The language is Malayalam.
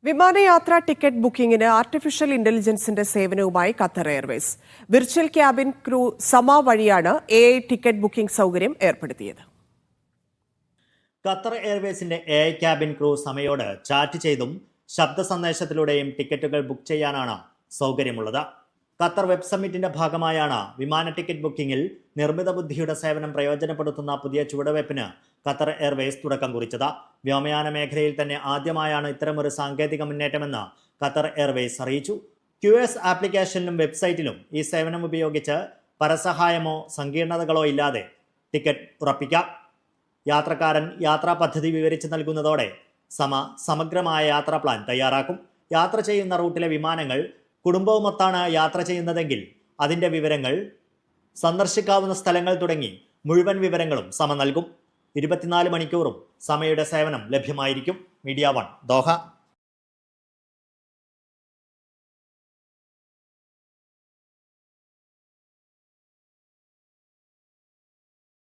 വിമാനയാത്രാ ടിക്കറ്റ് ബുക്കിംഗിന് ആർട്ടിഫിഷ്യൽ ഇന്റലിജൻസിന്റെ സേവനവുമായി Qatar Airways. Virtual cabin crew Sama വഴിയാണ് AI ടിക്കറ്റ് ബുക്കിംഗ് സൗകര്യം ഏർപ്പെടുത്തിയത്. ഖത്തർ എയർവേസിന്റെ AI ക്യാബിൻ ക്രൂ സമയോട് ചാറ്റ് ചെയ്തും ശബ്ദ സന്ദേശത്തിലൂടെയും ടിക്കറ്റുകൾ ബുക്ക് ചെയ്യാനാണ് സൗകര്യമുള്ളത്. ഖത്തർ വെബ് സമ്മിറ്റിന്റെ ഭാഗമായാണ് വിമാന ടിക്കറ്റ് ബുക്കിംഗിൽ നിർമ്മിത ബുദ്ധിയുടെ സേവനം പ്രയോജനപ്പെടുത്തുന്ന പുതിയ ചുവടുവയ്പ്പിന് ഖത്തർ എയർവേസ് തുടക്കം കുറിച്ചത്. വ്യോമയാന മേഖലയിൽ തന്നെ ആദ്യമായാണ് ഇത്തരമൊരു സാങ്കേതിക മുന്നേറ്റമെന്ന് ഖത്തർ എയർവേസ് അറിയിച്ചു. QS ആപ്ലിക്കേഷനിലും വെബ്സൈറ്റിലും ഈ സേവനം ഉപയോഗിച്ച് പരസഹായമോ സങ്കീർണതകളോ ഇല്ലാതെ ടിക്കറ്റ് ഉറപ്പിക്കാം. യാത്രക്കാരൻ യാത്രാ പദ്ധതി വിവരിച്ച് നൽകുന്നതോടെ സമഗ്രമായ യാത്രാ പ്ലാൻ തയ്യാറാക്കും. യാത്ര ചെയ്യുന്ന റൂട്ടിലെ വിമാനങ്ങൾ കുടുംബവുമൊത്താണ് യാത്ര ചെയ്യുന്നതെങ്കിൽ അതിൻ്റെ വിവരങ്ങൾ, സന്ദർശിക്കാവുന്ന സ്ഥലങ്ങൾ തുടങ്ങി മുഴുവൻ വിവരങ്ങളും സമ നൽകും. 24 മണിക്കൂറും സമയുടെ സേവനം ലഭ്യമായിരിക്കും. Media 1 Doha.